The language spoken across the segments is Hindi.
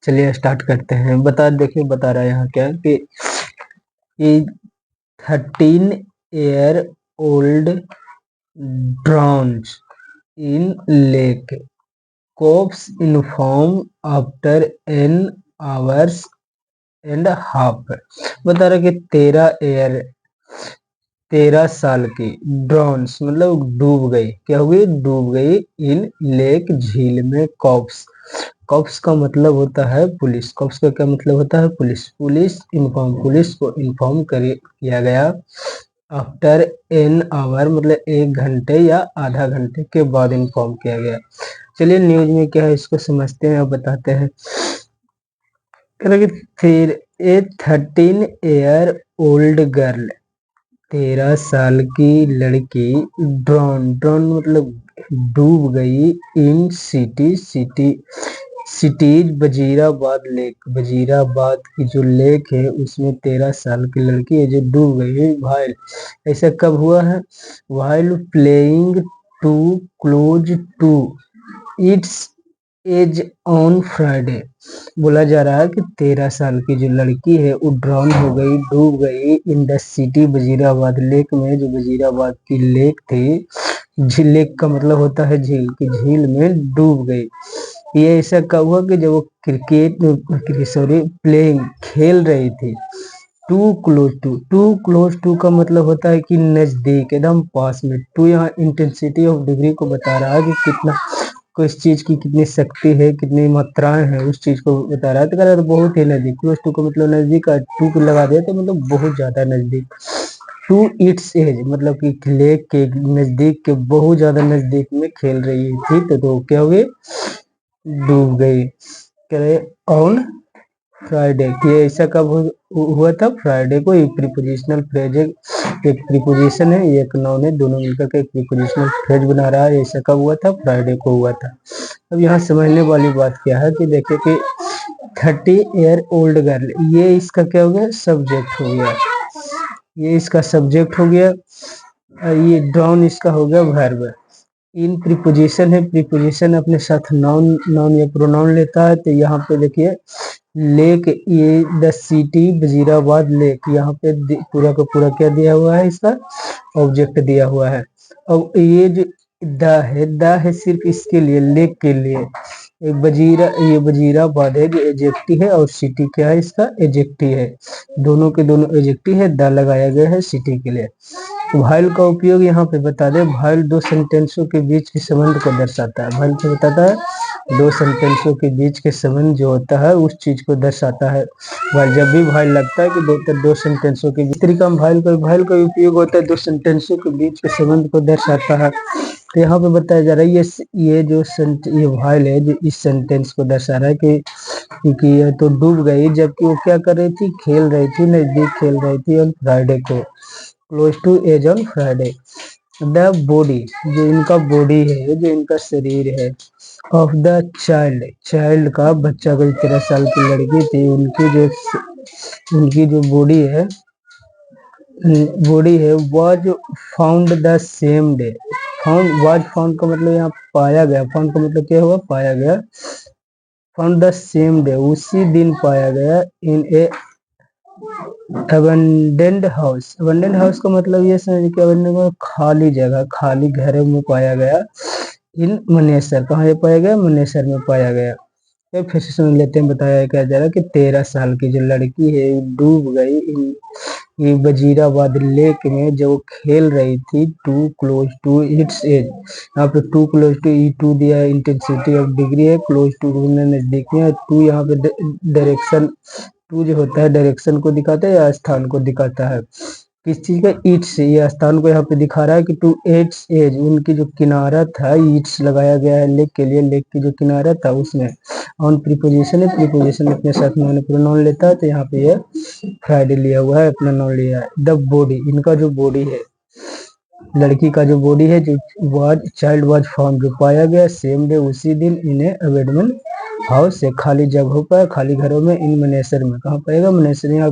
चलिए स्टार्ट करते हैं। देखिए बता रहा है यहाँ क्या कि 13 year old drowns in lake, cops inform after an hours and half। बता रहा कि 13 साल की ड्रॉन्स मतलब डूब गई। क्या हो गई? डूब गई इन लेक, झील में। कॉप्स, कॉप्स का मतलब होता है पुलिस। कॉप्स का क्या मतलब होता है? पुलिस। पुलिस को इन्फॉर्म किया गया आफ्टर एन आवर मतलब 1 घंटे या आधा घंटे के बाद इन्फॉर्म किया गया। चलिए न्यूज में क्या है इसको समझते हैं और बताते हैं। फिर ए 13 year old गर्ल, 13 साल की लड़की, ड्रोन मतलब डूब गई in cities Wazirabad lake. Wazirabad की जो लेक है उसमें 13 साल की लड़की है जो डूब गई है। वाइल, ऐसा कब हुआ है? While playing too close to its edge on Friday. बोला जा रहा है कि 13 साल की जो लड़की है वो ड्रॉन हो गई, डूब गई in the city Wazirabad lake में, जो वजीराबाद की लेक थी। झील, लेक का मतलब होता है झील, की झील में डूब गई। ये ऐसा कब हुआ कि जब वो प्लेइंग खेल रही थी। टू क्लोज टू का मतलब होता है कि नजदीक, एकदम पास में। टू यहाँ इंटेंसिटी ऑफ डिग्री को बता रहा है कि कितना किस चीज की कितनी शक्ति है, कितनी मात्राएं है, उस चीज को बता रहा है। तो कह रहा है बहुत ही नजदीक। क्लोज टू का मतलब नजदीक, टू को लगा दिया तो मतलब बहुत ज्यादा नजदीक। टू इट्स एज मतलब कि लेक के नजदीक के, बहुत ज्यादा नजदीक में खेल रही थी। तो क्या हुए? डूब गई। कह रहे ऑन फ्राइडे। ये ऐसा कब हुआ था? फ्राइडे को। एक प्रीपोजिशनल फ्रेज है, एक प्रीपोजिशन है, एक नाउन है, दोनों मिलकर के एक प्रीपोजिशनल फ्रेज बना रहा है। ऐसा कब हुआ था? फ्राइडे को हुआ था। अब यहाँ समझने वाली बात क्या है कि देखिए कि 30 year old गर्ल, ये इसका क्या हो गया? सब्जेक्ट हो गया। ये इसका सब्जेक्ट हो गया। ये ड्रॉन इसका हो गया वर्ब। इन प्रीपोजिशन है, प्रीपोजिशन अपने साथ नाउन या प्रोनाउन लेता है। तो यहाँ पे देखिए लेक, ये द सिटी वजीराबाद लेक, यहाँ पे पूरा का पूरा क्या दिया हुआ है? इसका ऑब्जेक्ट दिया हुआ है। अब ये जो द है सिर्फ इसके लिए, लेक के लिए। ये वजीराबाद है जो एजेक्टिव है, और सिटी क्या है? इसका एजेक्टिव है। दोनों के दोनों एजेक्टिव है, द लगाया गया है सिटी के लिए। व्हाइल का उपयोग यहाँ पे बता दे। व्हाइल दो सेंटेंसों के बीच के संबंध को दर्शाता है। व्हाइल क्या बताता है? दो सेंटेंसों के बीच के संबंध जो होता है उस चीज को दर्शाता है। व्हाइल, जब भी व्हाइल लगता है कि दो सेंटेंसों के बीच, तरीका व्हाइल का उपयोग होता है दो सेंटेंसों के बीच के संबंध को दर्शाता है। तो यहाँ पे बताया जा रहा है ये व्हाइल है जो इस सेंटेंस को दर्शा रहा है कि ये तो डूब गई, जबकि वो क्या कर रही थी? खेल रही थी, नजदीक खेल रही थी ऑन फ्राइडे को। Close to edge on Friday. The body, जो इनका बॉडी है, जो इनका शरीर है, ऑफ द चाइल्ड का, बच्चा को, 13 साल की लड़की थी, उनकी जो बॉडी है was found the same day. Found का मतलब यहाँ पाया गया। फाउंड का मतलब क्या हुआ? पाया गया। फाउंड द सेम डे, उसी दिन पाया गया। इन ए अबंडेंड हाउस। अबंडेंड हाउस का मतलब ये समझ के, अबंडेंड खाली जगह, खाली घर में पाया गया। इन मनेसर, कहाँ ये पाया गया? मनेसर में पाया गया। फिर से सुन लेते हैं। बताया क्या जा रहा है कि 13 साल की जो लड़की है डूब गई ये वजीराबाद लेक में जब वो खेल रही थी। Too close to its edge, यहाँ पे टू क्लोज टू, ई टू दिया है, इंटेंसिटी ऑफ डिग्री है, क्लोज टू नजदीक में, टू यहाँ पे डायरेक्शन, टू जो होता है डायरेक्शन को दिखाता है या स्थान को दिखाता है। किस चीज का? ईट्स से, ये स्थान को यहाँ पे दिखा रहा है कि टू इट्स एज, उनकी जो किनारा था, ईट्स लगाया गया है लेक के लिए, लेक की जो किनारा था उसमें। ऑन प्रीपोजिशन है, प्रीपोजिशन अपने साथ में प्रोनाउन लेता है। तो यहाँ पे ये फ्राइडे लिया हुआ है, अपना नाउन लिया है। द बॉडी, इनका जो बॉडी है, लड़की का जो बॉडी है, जो चाइल्ड वाज फाउंड, जो पाया गया, सेम डे, उसी दिन, इन अबेंडमेंट हाउस से, खाली जगहों पर, खाली घरों में, इन मनेसर में। कहाँ पाएगा? मनेसर। यहाँ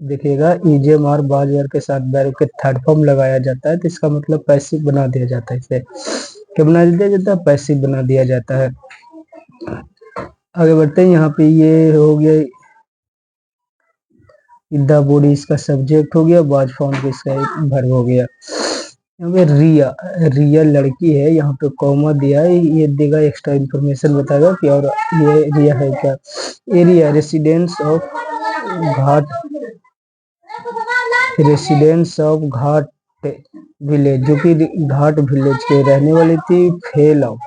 देखिएगा ईजेम और बाज वर्ग के साथ वर्ब के थर्ड फॉर्म लगाया जाता है तो इसका मतलब पैसिव बना दिया जाता है। इसे क्या बना दिया जाता है? पैसिव बना दिया जाता है। आगे बढ़ते हैं। यहाँ पे ये हो गया द बॉडी इसका सब्जेक्ट हो गया, वाज फाउंड का इसका एक वर्ब हो गया। यहाँ पे रिया, रिया लड़की है, यहाँ पे कॉमा दिया है, ये देगा एक्स्ट्रा इंफॉर्मेशन बताएगा कि और ये रिया है क्या। Area residence of Ghat, residence of Ghat village, जो कि घाट विलेज के रहने वाली थी। फेल ऑफ,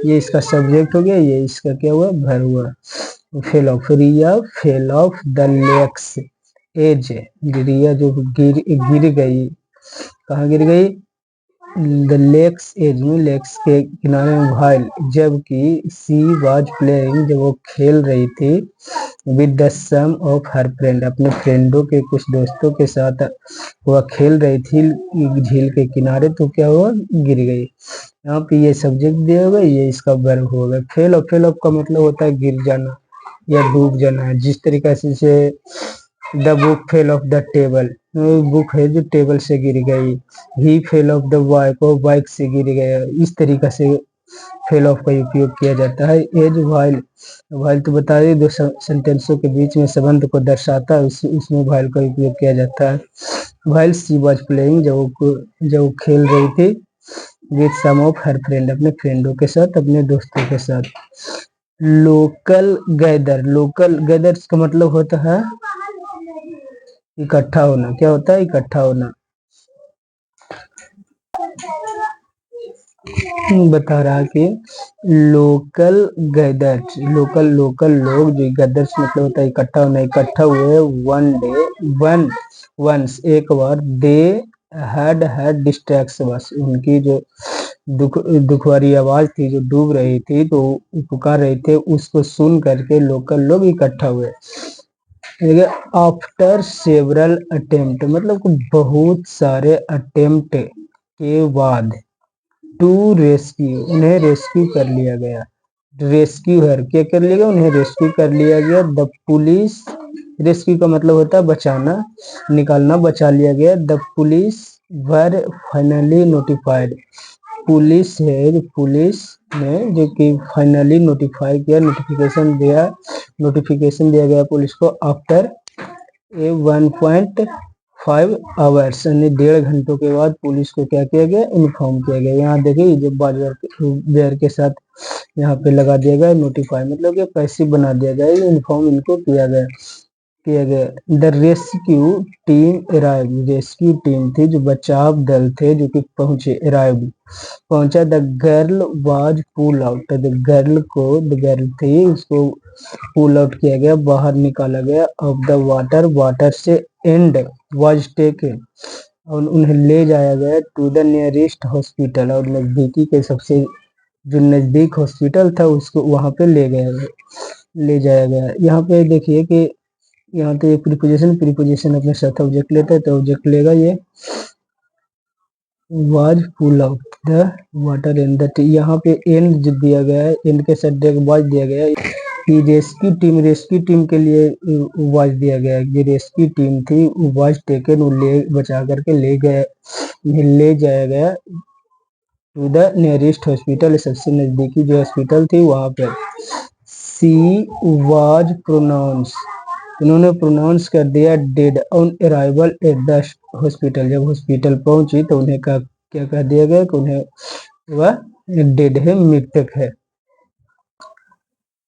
ये इसका सब्जेक्ट हो गया, ये इसका क्या हुआ, भर हुआ। Fell off, Riya fell off the lake's edge, Riya जो गिर गई, कहाँ गिर गई, द लेक्स एज में, लेक्स के किनारे में, व्हाइल जबकि सी वाज प्लेइंग, जब वो खेल रही थी, with the sum of her friend, अपने फ्रेंडों के कुछ दोस्तों के साथ वह खेल रही थी झील के किनारे, तो क्या हुआ, गिर गई। यहाँ पे ये सब्जेक्ट दिया होगा, ये इसका वर्ब होगा। फेल ऑफ, फेल ऑफ का मतलब होता है गिर जाना या डूब जाना है। जिस तरीके से the book fail off the table, book है जो टेबल से गिर गई। ही फेल ऑफ द बाइक, वो बाइक से गिर गया। इस तरीके से फेल ऑफ का उपयोग किया जाता है। एज व्हाइल, व्हाइल तो बता दें दो सेंटेंसों के बीच में संबंध को दर्शाता है, उसमें व्हाइल का उपयोग किया जाता है। व्हाइल सी वाज प्लेइंग, जब वो खेल रही थी, with sum of her friend, अपने फ्रेंडों के साथ, अपने दोस्तों के साथ। लोकल गैदर, लोकल गैदर का मतलब होता है इकट्ठा होना। क्या होता है, इकट्ठा होना। बता रहा कि लोकल गैदर्स, लोकल लोकल लोग, जो गैदर्स मतलब होता है इकट्ठा होना, इकट्ठा हुए। वन डे, वन वंस एक बार, दे हैड डिस्ट्रैक्स, बस उनकी जो दुख वाली आवाज थी, जो डूब रही थी, तो पुकार रहे थे, उसको सुन करके लोकल लोग इकट्ठा हुए। आफ्टर सेवरल अटेम्प्ट, मतलब बहुत सारे अटेम्प्ट के बाद, टू रेस्क्यू, उन्हें रेस्क्यू कर लिया गया। रेस्क्यू हर, क्या कर लिया गया, उन्हें रेस्क्यू कर लिया गया। द पुलिस, रेस्क्यू का मतलब होता है बचाना, निकालना, बचा लिया गया। The police were finally notified, police है जो पुलिस ने जो कि फाइनली नोटिफाई किया, नोटिफिकेशन दिया, नोटिफिकेशन दिया गया पुलिस को। आफ्टर ए 1.5 आवर्स, यानी 1.5 घंटों के बाद पुलिस को क्या किया गया, इन्फॉर्म किया गया। यहाँ देखिए जब बेयर के साथ यहाँ पे लगा दिया गया नोटिफाई, मतलब कि पैसिव बना दिया गया, इन्फॉर्म इनको किया गया। The rescue team arrive, rescue team थी, जो बचाव दल थे, जो कि पहुंचे, अराइव पहुंचा। The girl was pull out, the girl को, द गर्ल थी, उसको पुल आउट किया गया, बाहर निकाला गया। ऑफ द वाटर, वाटर से। एंड वाज टेकन, और उन्हें ले जाया गया। टू द नियरेस्ट हॉस्पिटल, और नजदीकी के सबसे जो नजदीक हॉस्पिटल था उसको वहां पे ले जाया गया। यहाँ पे देखिए कि यहाँ तो ये प्रीपोजिशन, प्रीपोजिशन अपने साथ ऑब्जेक्ट लेता है, तो ऑब्जेक्ट लेगा ये was pull out the water in the, यहाँ पे एंड जो दिया गया है, एंड के साथ वाज दिया गया है कि रेस्क्यू टीम, रेस्क्यू टीम के लिए वाज दिया गया है। ये रेस्क्यू टीम थी, वाज टेकन, वो ले बचा करके ले गए, ले जाया गया टू द नियरेस्ट हॉस्पिटल, सबसे नजदीकी जो हॉस्पिटल थी वहां पर। सी वाज प्रोनाउंस, उन्होंने प्रोनाउंस कर दिया dead on arrival at the hospital, जब हॉस्पिटल पहुंची तो उन्हें क्या कह दिया गया कि उन्हें वह डेड है, मृतक है।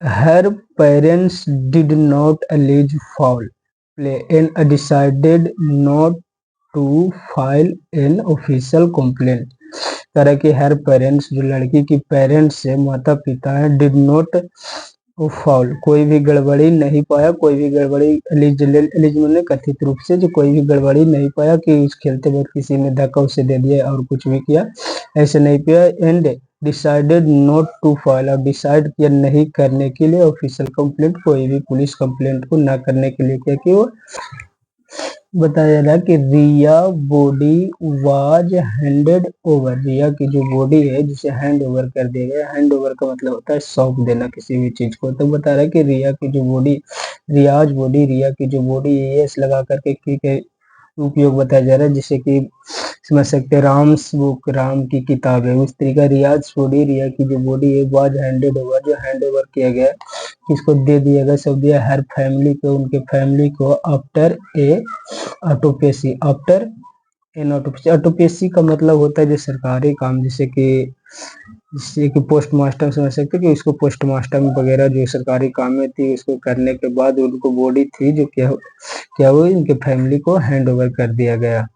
Her parents did not allege foul play and decided not to file an official complaint। तरह के हर पेरेंट्स, जो लड़की की पेरेंट्स है, माता पिता है, डिड नॉट फाउल, कोई भी गड़बड़ी नहीं पाया, कोई भी गड़बड़ी, एलिजिबल कथित रूप से, जो कोई भी गड़बड़ी नहीं पाया कि उस खेलते वक्त किसी ने धक्का उसे दे दिया और कुछ भी किया, ऐसे नहीं पाया। And decided not to file, और डिसाइड किया नहीं करने के लिए ऑफिशियल कंप्लेंट, कोई भी पुलिस कंप्लेंट को ना करने के लिए क्या कि वो बताया जा रहा है कि रिया बॉडी वाज हैंडेड ओवर, रिया की जो बॉडी है जिसे हैंड ओवर कर दिया गया। हैंड ओवर का मतलब होता है सौंप देना किसी भी चीज को। तो बता रहा है कि रिया की जो बॉडी, रियाज बॉडी, रिया की जो बॉडी, एस लगा करके की के उपयोग बताया जा रहा है, जिससे कि समझ सकते हैं। राम्स बुक, राम की किताब है। उस तरीका रियाज छोड़ी, रिया की जो बॉडी है वाज हैंडेड ओवर, जो हैंड ओवर किया गया, किसको दे दिया गया, सब दिया हर फैमिली को, उनके फैमिली को, आफ्टर ए ऑटोपेसी, आफ्टर एन ऑटोपेसी। ऑटोपेसी का मतलब होता है जो सरकारी काम, जैसे कि पोस्टमास्टर, समझ सकते हैं कि उसको पोस्टमास्टर वगैरह जो सरकारी काम में थी, उसको करने के बाद उनको बॉडी थी जो क्या हुआ, इनके फैमिली को हैंड ओवर कर दिया गया।